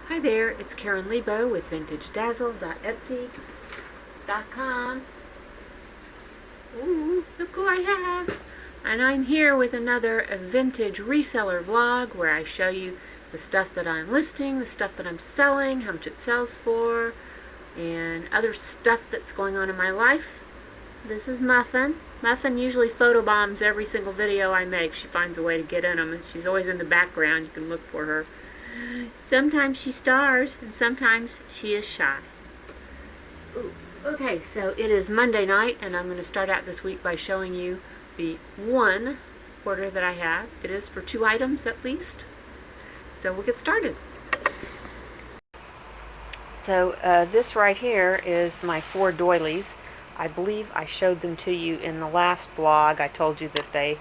Hi there, it's Karen Leabo with VintageDazzle.etsy.com. Ooh, look who I have! And I'm here with another vintage reseller vlog where I show you the stuff that I'm listing, the stuff that I'm selling, how much it sells for, and other stuff that's going on in my life. This is Muffin. Muffin usually photobombs every single video I make. She finds a way to get in them, and she's always in the background. You can look for her. Sometimes she stars, and sometimes she is shy. Ooh. Okay, so it is Monday night, and I'm going to start out this week by showing you the one order that I have. It is for 2 items at least. So we'll get started. So this right here is my 4 doilies. I believe I showed them to you in the last vlog. I told you that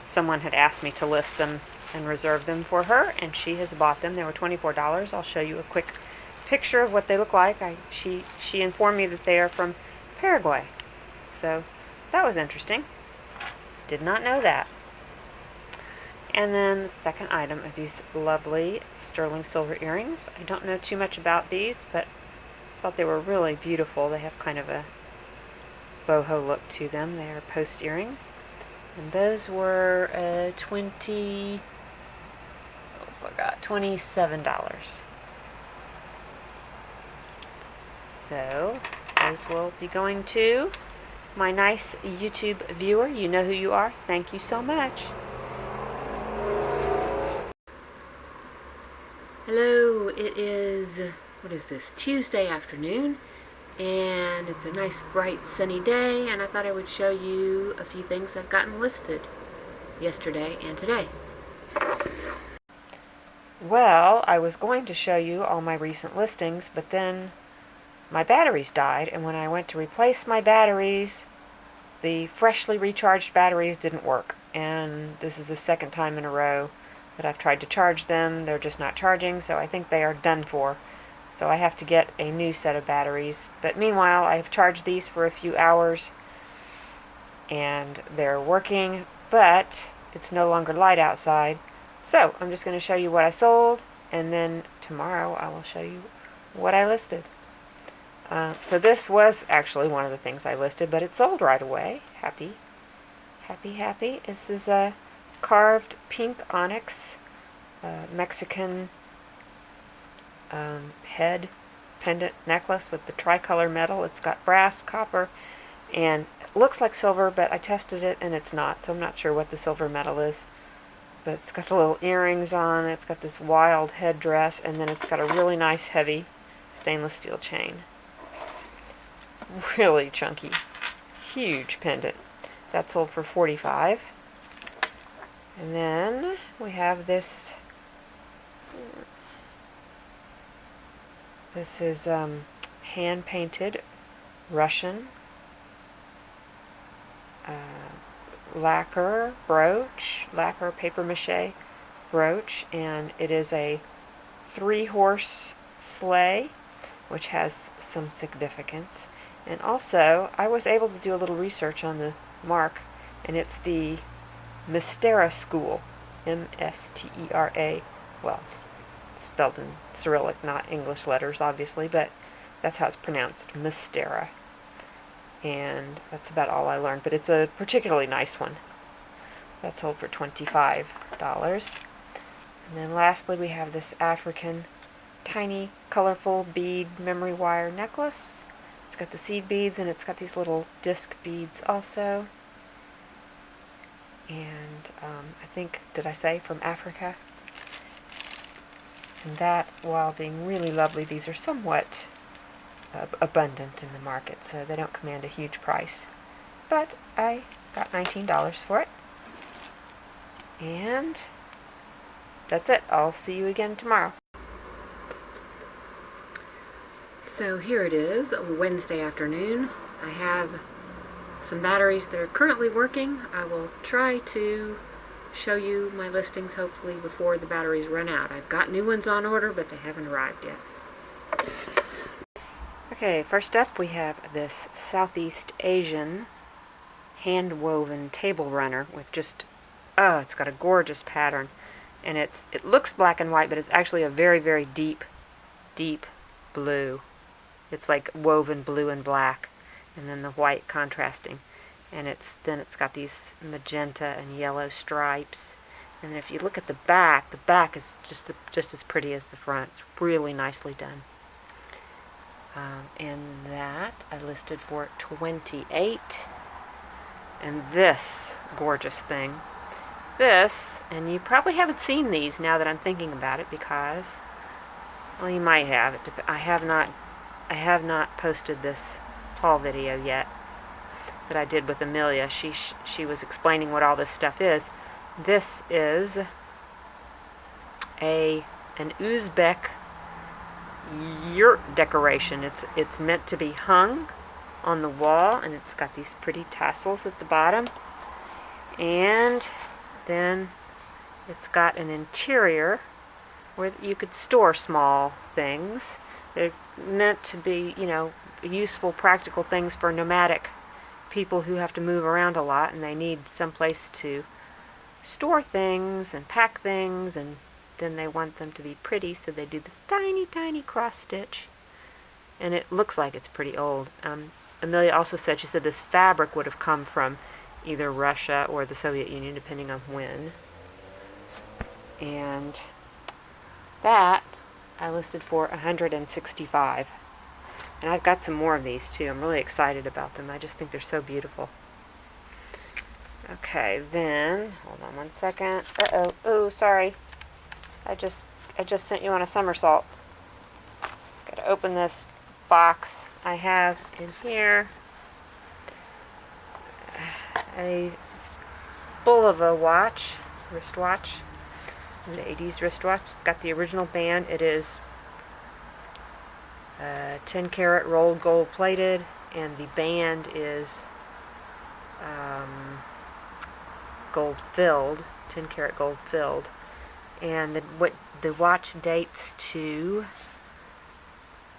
someone had asked me to list them and reserve them for her, and she has bought them. They were $24. I'll show you a quick picture of what they look like. She informed me that they are from Paraguay, so that was interesting. Did not know that. And then the second item are these lovely sterling silver earrings. I don't know too much about these, but I thought they were really beautiful. They have kind of a boho look to them. They are post earrings, and those were $27. So those will be going to my nice YouTube viewer. You know who you are. Thank you so much. Hello, it is, what is this, Tuesday afternoon, and it's a nice bright sunny day, and I thought I would show you a few things I've gotten listed yesterday and today. Well, I was going to show you all my recent listings, but then my batteries died, and when I went to replace my batteries, the freshly recharged batteries didn't work. And this is the second time in a row that I've tried to charge them. They're just not charging, so I think they are done for. So I have to get a new set of batteries. But meanwhile, I've charged these for a few hours, and they're working, but it's no longer light outside. So I'm just going to show you what I sold, and then tomorrow I will show you what I listed. So this was actually one of the things I listed, but it sold right away. Happy, happy, happy. This is a carved pink onyx Mexican head pendant necklace with the tricolor metal. It's got brass, copper, and it looks like silver, but I tested it and it's not, so I'm not sure what the silver metal is. But it's got the little earrings on, it's got this wild headdress, and then it's got a really nice heavy stainless steel chain. Really chunky, huge pendant. That sold for $45. And then we have this. This is hand-painted Russian lacquer brooch, lacquer papier-mâché brooch, and it is a 3-horse sleigh, which has some significance. And also, I was able to do a little research on the mark, and it's the Mstera school, M-S-T-E-R-A, well, spelled in Cyrillic, not English letters, obviously, but that's how it's pronounced, Mstera. And that's about all I learned, but it's a particularly nice one. That sold for $25. And then lastly, we have this African tiny, colorful bead memory wire necklace. It's got the seed beads, and it's got these little disc beads also. And I think, did I say from Africa? And that, while being really lovely, these are somewhat abundant in the market, so they don't command a huge price. But I got $19 for it. And that's it. I'll see you again tomorrow. So here it is, Wednesday afternoon. I have some batteries that are currently working. I will try to show you my listings hopefully before the batteries run out. I've got new ones on order, but they haven't arrived yet. Okay, first up we have this Southeast Asian hand-woven table runner with just, it's got a gorgeous pattern. And it looks black and white, but it's actually a very, very deep deep blue. It's like woven blue and black, and then the white contrasting. And then it's got these magenta and yellow stripes. And if you look at the back is just as pretty as the front. It's really nicely done. And that I listed for $28. And this gorgeous thing. This, and you probably haven't seen these now that I'm thinking about it, because, well, you might have. I have not posted this haul video yet that I did with Amelia. She was explaining what all this stuff is. This is an Uzbek yurt decoration. It's meant to be hung on the wall, and it's got these pretty tassels at the bottom, and then it's got an interior where you could store small things. They're meant to be, useful, practical things for nomadic people who have to move around a lot, and they need some place to store things and pack things, and then they want them to be pretty, so they do this tiny, tiny cross stitch. And it looks like it's pretty old. Amelia also said, this fabric would have come from either Russia or the Soviet Union, depending on when. And that I listed for $165. And I've got some more of these too. I'm really excited about them. I just think they're so beautiful. Okay, then hold on one second. Oh, sorry. I just sent you on a somersault. Gotta open this box. I have in here a Bulova watch, wristwatch, ladies' wristwatch. It's got the original band. It is 10 karat rolled gold plated, and the band is gold filled, 10 karat gold filled. And the watch dates to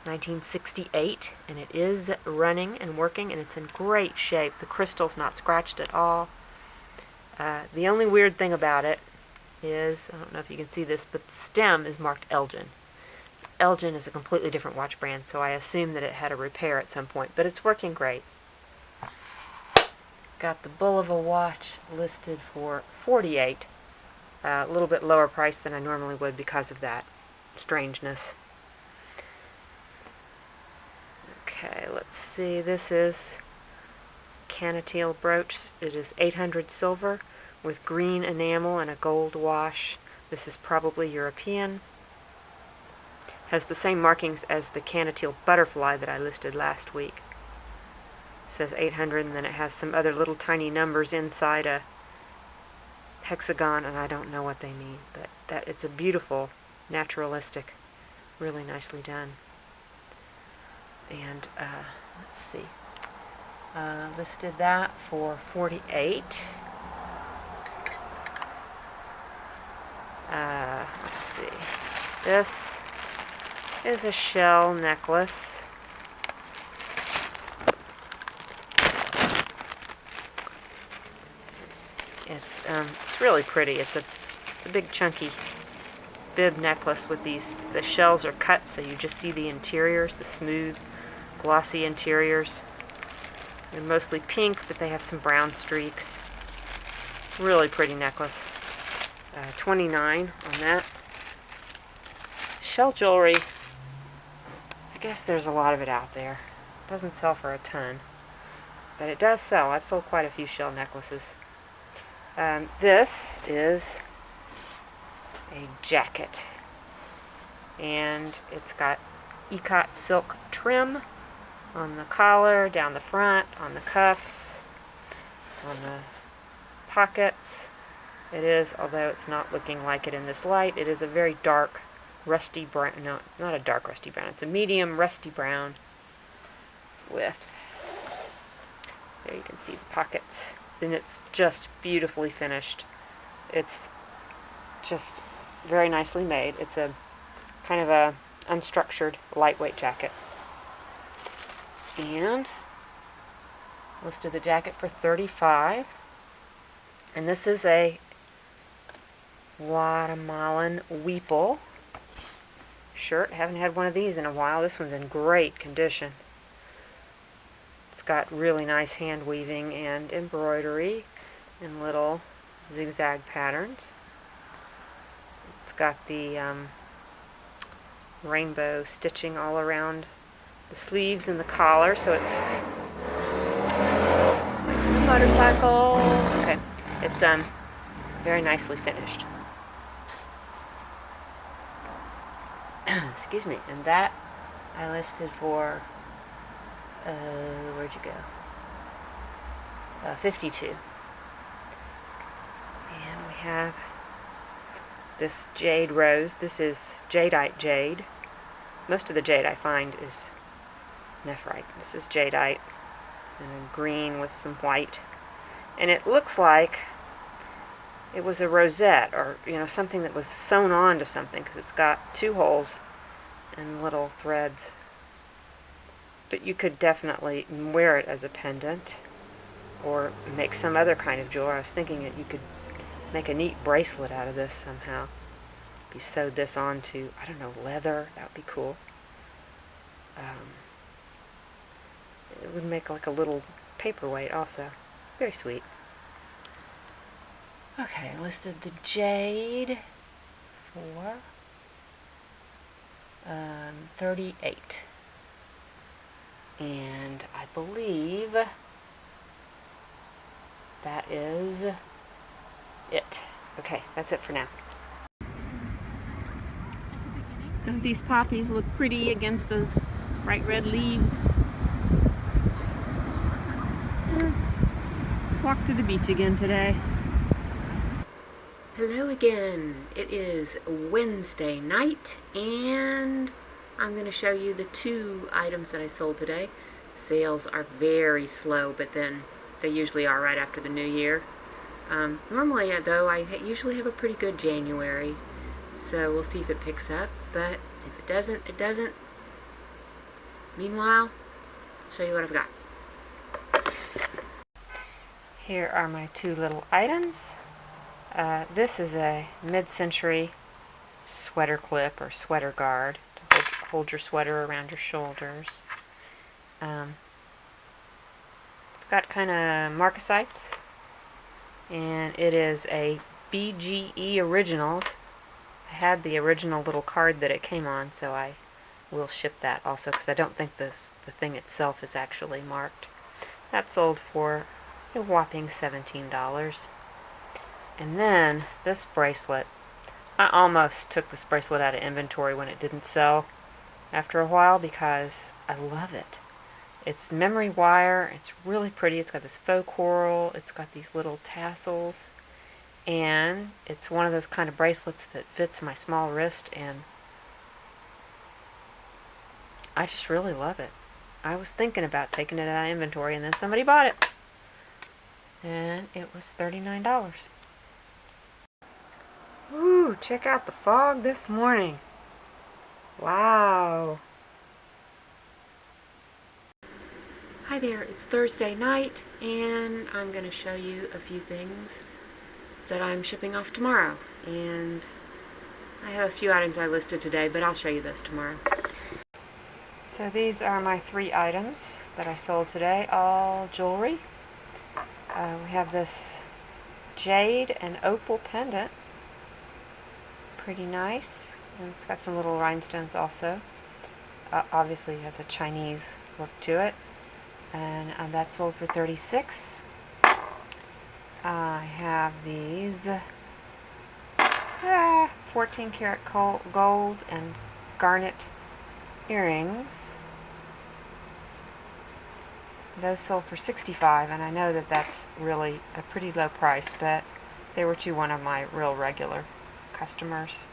1968, and it is running and working, and it's in great shape. The crystal's not scratched at all. The only weird thing about it is, I don't know if you can see this, but the stem is marked Elgin. Elgin is a completely different watch brand, so I assume that it had a repair at some point, but it's working great. Got the Bulova watch listed for $48. A little bit lower price than I normally would because of that strangeness. Okay, let's see. This is Canateel brooch. It is 800 silver with green enamel and a gold wash. This is probably European. Has the same markings as the Canateel butterfly that I listed last week. It says 800, and then it has some other little tiny numbers inside a hexagon, and I don't know what they mean, but that it's a beautiful, naturalistic, really nicely done. And let's see, listed that for $48. Let's see, this is a shell necklace. It's really pretty. It's a big chunky bib necklace with the shells are cut so you just see the interiors, the smooth, glossy interiors. They're mostly pink, but they have some brown streaks. Really pretty necklace. $29 on that. Shell jewelry, I guess there's a lot of it out there. It doesn't sell for a ton, but it does sell. I've sold quite a few shell necklaces. This is a jacket, and it's got ikat silk trim on the collar, down the front, on the cuffs, on the pockets. It is, although it's not looking like it in this light, it is a very dark rusty brown. No, not a dark rusty brown. It's a medium rusty brown with, there you can see the pockets. And it's just beautifully finished. It's just very nicely made. It's a kind of a unstructured, lightweight jacket. And listed the jacket for $35. And this is a Guatemalan Weeple shirt. Haven't had one of these in a while. This one's in great condition. It's got really nice hand weaving and embroidery and little zigzag patterns. It's got the rainbow stitching all around the sleeves and the collar, so it's a motorcycle. Okay, it's very nicely finished. Excuse me. And that I listed for where'd you go? 52. And we have this Jade Rose. This is jadeite jade. Most of the jade I find is nephrite. This is jadeite. It's in a green with some white. And it looks like it was a rosette, or something that was sewn on to something, because it's got 2 holes and little threads. But you could definitely wear it as a pendant or make some other kind of jewelry. I was thinking that you could make a neat bracelet out of this somehow. If you sewed this onto, I don't know, leather, that would be cool. It would make like a little paperweight also. Very sweet. Okay, I listed the jade for 38. And I believe that is it. Okay, that's it for now. Don't these poppies look pretty against those bright red leaves? Walk to the beach again today. Hello again. It is Wednesday night, and I'm going to show you the 2 items that I sold today. Sales are very slow, but then they usually are right after the new year. Normally, though, I usually have a pretty good January, so we'll see if it picks up, but if it doesn't, it doesn't. Meanwhile, I'll show you what I've got. Here are my 2 little items. This is a mid-century sweater clip or sweater guard to hold your sweater around your shoulders. It's got kind of marcasites, and it is a BGE Originals. I had the original little card that it came on, so I will ship that also, because I don't think the thing itself is actually marked. That sold for a whopping $17. And then this bracelet, I almost took this bracelet out of inventory when it didn't sell after a while, because I love it. It's memory wire. It's really pretty. It's got this faux coral. It's got these little tassels. And it's one of those kind of bracelets that fits my small wrist, and I just really love it. I was thinking about taking it out of inventory, and then somebody bought it. And it was $39. Ooh, check out the fog this morning. Wow. Hi there, it's Thursday night, and I'm going to show you a few things that I'm shipping off tomorrow. And I have a few items I listed today, but I'll show you those tomorrow. So these are my 3 items that I sold today, all jewelry. We have this jade and opal pendant. Pretty nice. And it's got some little rhinestones also. Obviously it has a Chinese look to it. And that sold for $36. I have these 14 karat gold and garnet earrings. Those sold for $65, and I know that that's really a pretty low price, but they were to one of my real regular customers.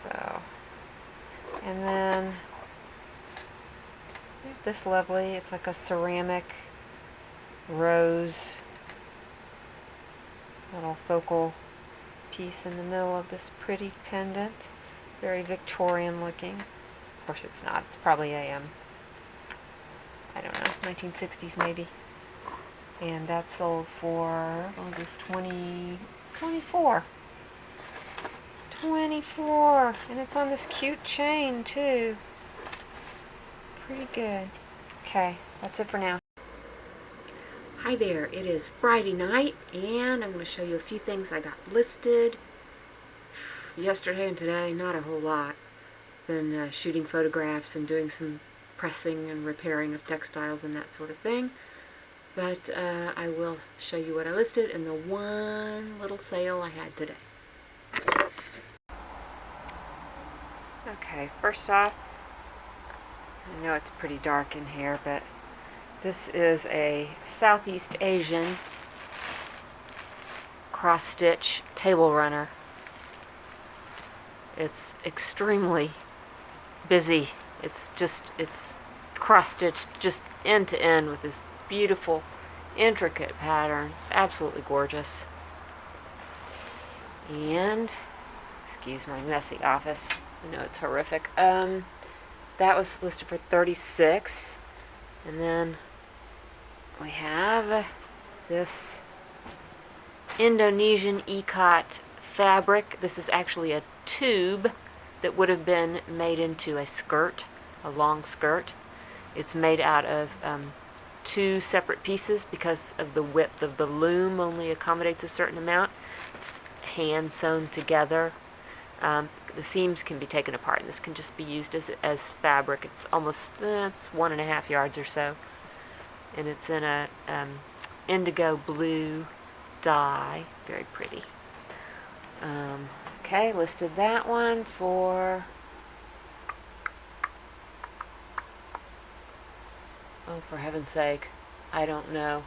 So, and then this lovely, it's like a ceramic rose little focal piece in the middle of this pretty pendant. Very Victorian looking. Of course it's not. It's probably a I don't know, 1960s maybe. And that sold for, oh, this 24. $24, and it's on this cute chain too. Pretty good. Okay, that's it for now. Hi there, it is Friday night, and I'm going to show you a few things I got listed. Yesterday and today, not a whole lot. Been shooting photographs and doing some pressing and repairing of textiles and that sort of thing. But I will show you what I listed in the one little sale I had today. Okay, first off, I know it's pretty dark in here, but this is a Southeast Asian cross-stitch table runner. It's extremely busy. It's cross-stitched just end to end with this beautiful, intricate pattern. It's absolutely gorgeous. And, excuse my messy office. I know it's horrific. That was listed for $36. And then we have this Indonesian ikat fabric. This is actually a tube that would have been made into a skirt, a long skirt. It's made out of two separate pieces because of the width of the loom only accommodates a certain amount. It's hand sewn together. The seams can be taken apart, and this can just be used as fabric. It's almost it's 1.5 yards or so, and it's in a indigo blue dye. Very pretty. Okay, listed that one for, oh, for heaven's sake, I don't know.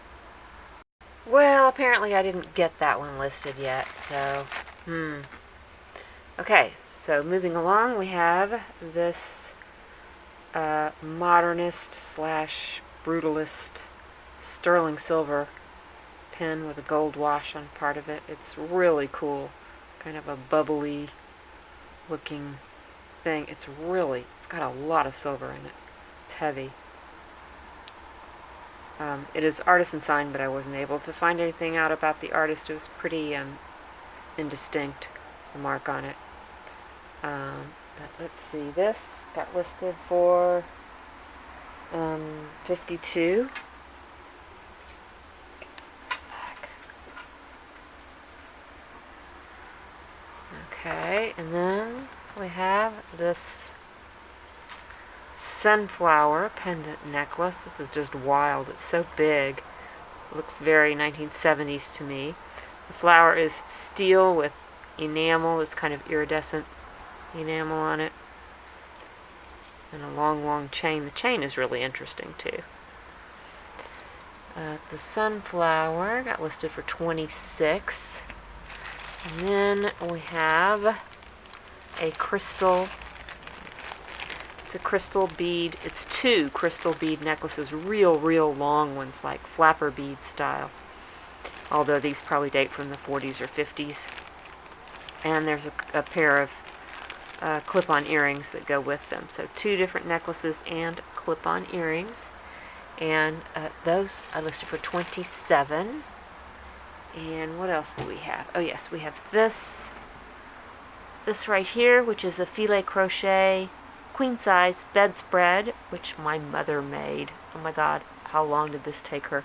Well, apparently I didn't get that one listed yet, so, Okay, so moving along, we have this modernist / brutalist sterling silver pin with a gold wash on part of it. It's really cool. Kind of a bubbly looking thing. It's got a lot of silver in it. It's heavy. It is artisan signed, but I wasn't able to find anything out about the artist. It was pretty indistinct, the mark on it. But let's see, this got listed for $52. Okay, and then we have this sunflower pendant necklace. This is just wild. It's so big. It looks very 1970s to me. The flower is steel with enamel. It's kind of iridescent enamel on it. And a long, long chain. The chain is really interesting too. The sunflower got listed for $26. And then we have a crystal. It's a crystal bead. It's two crystal bead necklaces, real long ones, like flapper bead style. Although these probably date from the 40s or 50s. And there's a pair of clip-on earrings that go with them. So two different necklaces and clip-on earrings. And those I listed for $27. And what else do we have? Oh yes, we have this right here, which is a Filet crochet queen size bedspread, which my mother made. Oh my god, how long did this take her?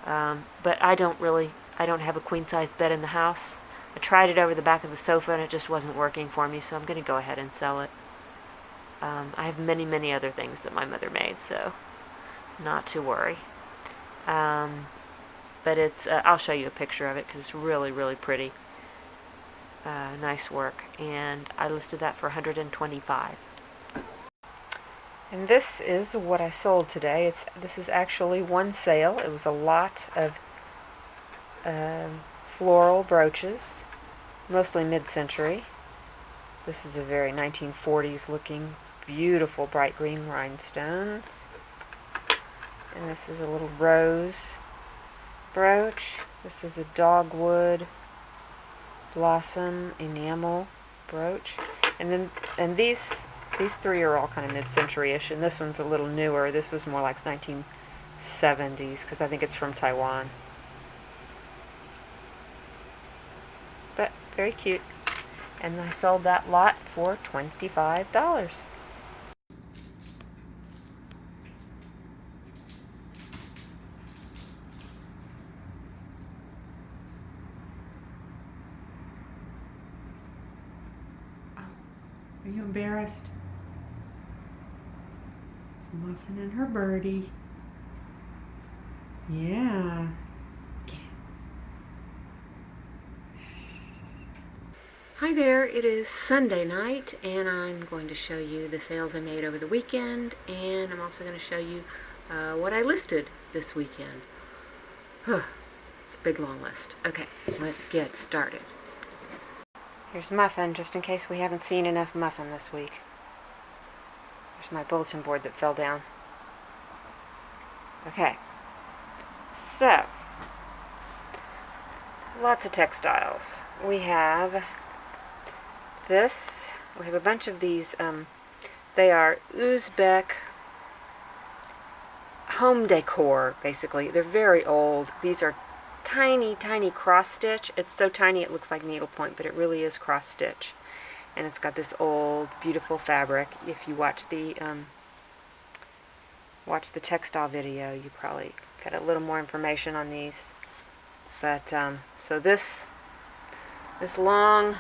But I don't have a queen size bed in the house. I tried it over the back of the sofa and it just wasn't working for me, so I'm going to go ahead and sell it. I have many other things that my mother made, so not to worry. But it's, I'll show you a picture of it because it's really pretty. Nice work. And I listed that for $125. And this is what I sold today. This is actually one sale. It was a lot of floral brooches, mostly mid-century. This is a very 1940s looking, beautiful bright green rhinestones. And this is a little rose brooch. This is a dogwood blossom enamel brooch. And these three are all kind of mid-century-ish, and this one's a little newer. This was more like 1970s because I think it's from Taiwan. But very cute. and I sold that lot for $25. Are you embarrassed? It's Muffin and her birdie. Yeah. Hi there, it is Sunday night and I'm going to show you the sales I made over the weekend, and I'm also going to show you what I listed this weekend. It's a big long list. Okay, let's get started. Here's Muffin, just in case we haven't seen enough Muffin this week. There's my bulletin board that fell down. Okay, so lots of textiles. We have this. We have a bunch of these. They are Uzbek home decor, basically. They're very old. These are tiny, tiny cross stitch. It's so tiny it looks like needlepoint, but it really is cross stitch. And it's got this old, beautiful fabric. If you watch the textile video, you probably get a little more information on these. But so this long,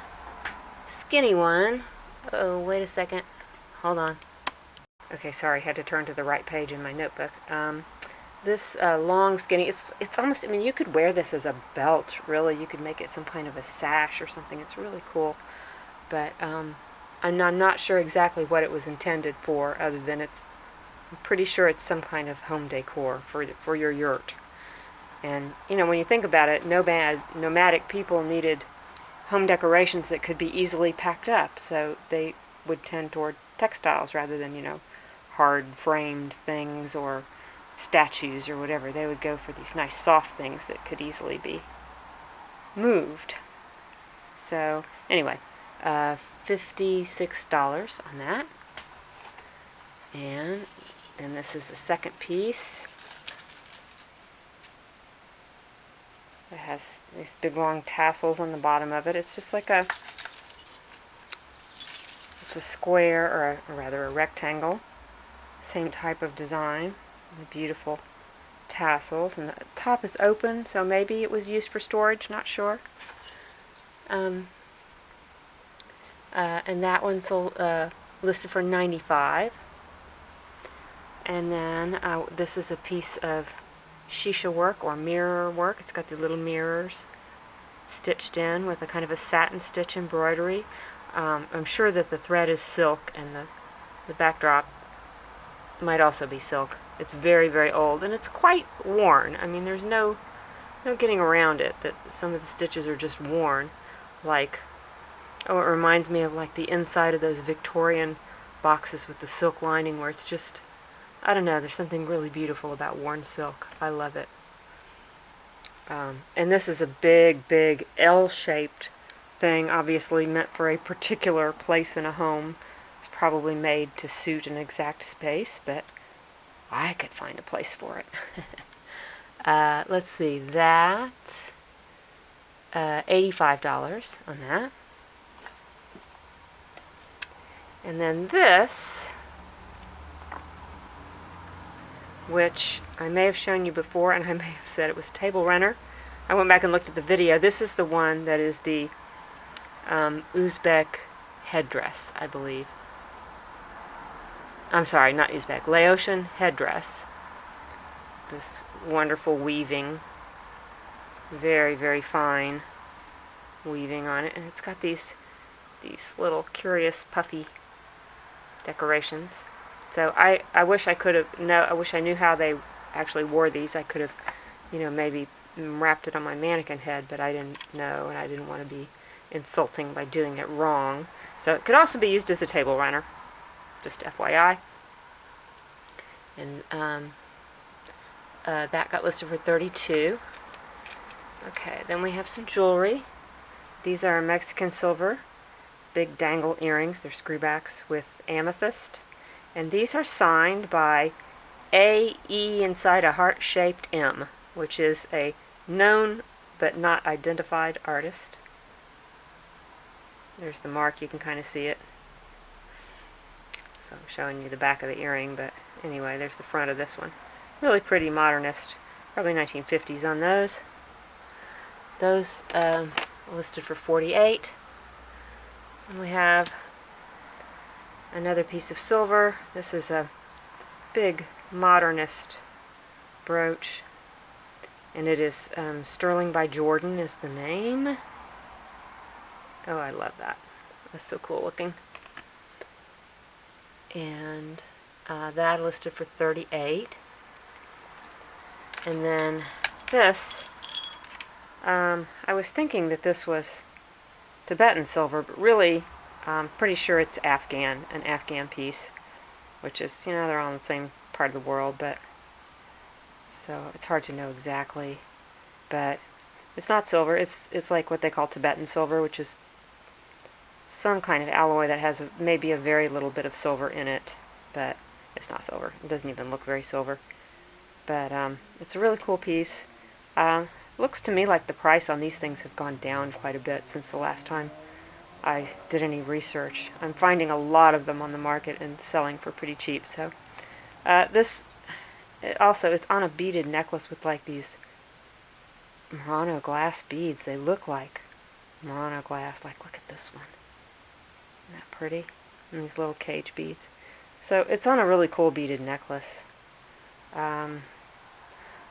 skinny one. Oh, wait a second. Hold on. Okay, sorry, had to turn to the right page in my notebook. This long, skinny, it's almost, I mean, you could wear this as a belt, really. You could make it some kind of a sash or something. It's really cool. But I'm not sure exactly what it was intended for, other than I'm pretty sure it's some kind of home decor for your yurt. And, you know, when you think about it, nomadic people needed home decorations that could be easily packed up, so they would tend toward textiles rather than, you know, hard framed things or statues or whatever. They would go for these nice soft things that could easily be moved. So anyway, $56 on that. And this is the second piece. It has these big long tassels on the bottom of it. It's just like it's a square, or rather a rectangle. Same type of design. The beautiful tassels, and the top is open, so maybe it was used for storage, not sure. And that one's listed for $95. And then this is a piece of shisha work or mirror work. It's got the little mirrors stitched in with a kind of a satin stitch embroidery. I'm sure that the thread is silk, and the backdrop might also be silk. It's very, very old, and it's quite worn. I mean, there's no getting around it, that some of the stitches are just worn. Like, oh, it reminds me of like the inside of those Victorian boxes with the silk lining, where it's just, I don't know, there's something really beautiful about worn silk. I love it. And this is a big, big L-shaped thing, obviously meant for a particular place in a home. It's probably made to suit an exact space, but I could find a place for it. Let's see, that, $85 on that. And then this, which I may have shown you before, and I may have said it was a table runner. I went back and looked at the video. This is the one that is the Uzbek headdress, I believe. I'm sorry, not Uzbek, Laotian headdress. This wonderful weaving, very, very fine weaving on it, and it's got these little curious puffy decorations. So I wish I could have I wish I knew how they actually wore these. I could have, you know, maybe wrapped it on my mannequin head, but I didn't know, and I didn't want to be insulting by doing it wrong. So it could also be used as a table runner, just FYI. And that got listed for $32. Okay, then we have some jewelry. These are Mexican silver, big dangle earrings. They're screwbacks with amethyst. And these are signed by A.E. inside a heart-shaped M, which is a known but not identified artist. There's the mark, you can kind of see it. So I'm showing you the back of the earring, but anyway, there's the front of this one. Really pretty modernist, probably 1950s on those. Those listed for $48. And we have another piece of silver. This is a big modernist brooch, and it is Sterling by Jordan is the name. Oh, I love that. That's so cool looking. And that listed for $38. And then this, I was thinking that this was Tibetan silver, but really I'm pretty sure it's Afghan, an Afghan piece, which is, you know, they're all in the same part of the world, but so it's hard to know exactly. But it's not silver, it's like what they call Tibetan silver, which is some kind of alloy that has maybe a very little bit of silver in it, but it's not silver. It doesn't even look very silver. But it's a really cool piece. Looks to me like the price on these things have gone down quite a bit since the last time I did any research. I'm finding a lot of them on the market and selling for pretty cheap. So this also, it's on a beaded necklace with like these Murano glass beads. They look like Murano glass. Like, look at this one. Isn't that pretty? And these little cage beads. So it's on a really cool beaded necklace.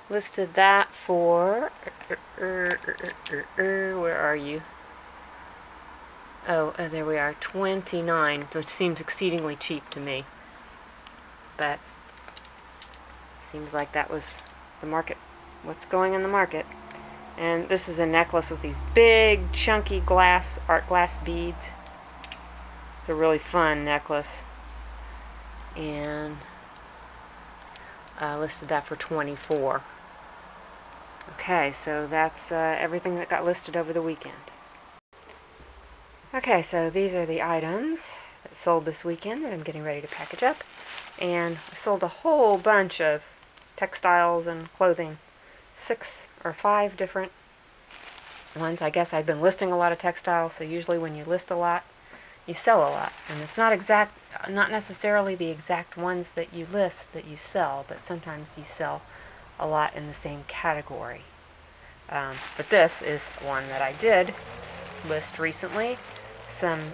Listed that for where are you? Oh, there we are, $29, which seems exceedingly cheap to me. But seems like that was the market, what's going in the market. And this is a necklace with these big, chunky art glass beads. It's a really fun necklace. And listed that for $24. Okay, so that's everything that got listed over the weekend. Okay, so these are the items that sold this weekend that I'm getting ready to package up. And I sold a whole bunch of textiles and clothing. 6 or 5 different ones. I guess I've been listing a lot of textiles, so usually when you list a lot, you sell a lot. And it's not necessarily the exact ones that you list that you sell, but sometimes you sell a lot in the same category. But this is one that I did list recently. Some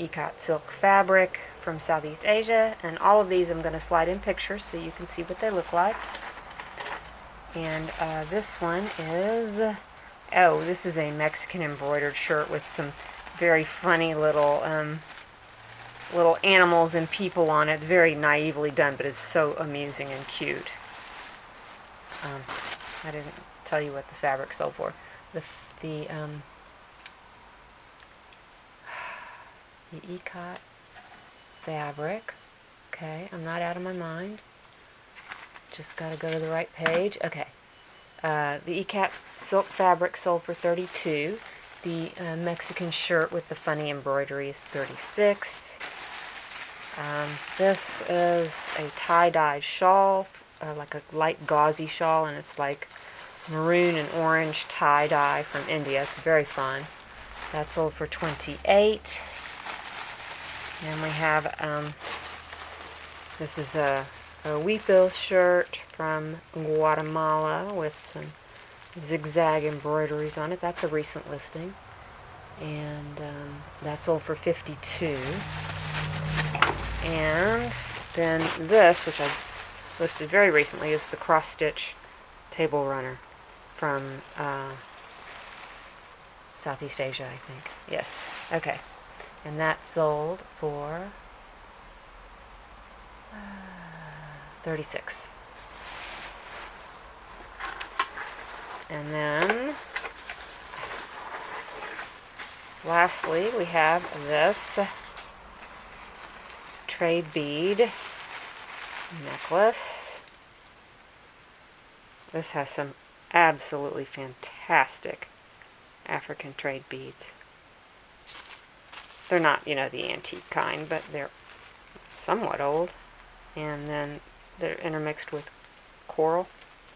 ikat silk fabric from Southeast Asia, and all of these I'm going to slide in pictures so you can see what they look like. And this one is, this is a Mexican embroidered shirt with some very funny little animals and people on it. It's very naively done, but it's so amusing and cute. I didn't tell you what the fabric sold for. The ikat fabric. Okay, I'm not out of my mind. Just got to go to the right page. Okay. The ikat silk fabric sold for $32. The Mexican shirt with the funny embroidery is $36. This is a tie-dyed shawl, like a light gauzy shawl, and it's like maroon and orange tie-dye from India. It's very fun. That sold for $28. And we have, this is a Weeple shirt from Guatemala with some zigzag embroideries on it. That's a recent listing. And that sold for $52. And then this, which I listed very recently, is the cross-stitch table runner from Southeast Asia, I think. Yes. Okay. And that sold for $36. And then lastly, we have this trade bead necklace. This has some absolutely fantastic African trade beads. They're not, the antique kind, but they're somewhat old. And then they're intermixed with coral,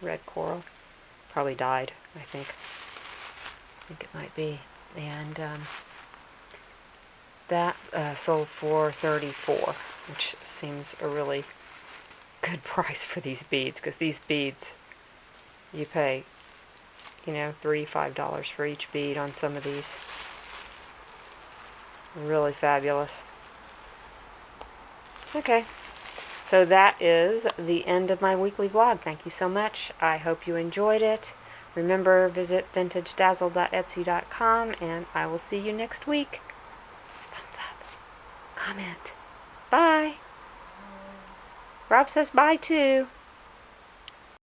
red coral. Probably dyed, I think. I think it might be. And That sold for $34, which seems a really good price for these beads, because these beads, you pay, you know, $3, $5 for each bead on some of these. Really fabulous. Okay, so that is the end of my weekly vlog. Thank you so much. I hope you enjoyed it. Remember, visit vintagedazzle.etsy.com, and I will see you next week. Thumbs up. Comment. Bye. Rob says bye too.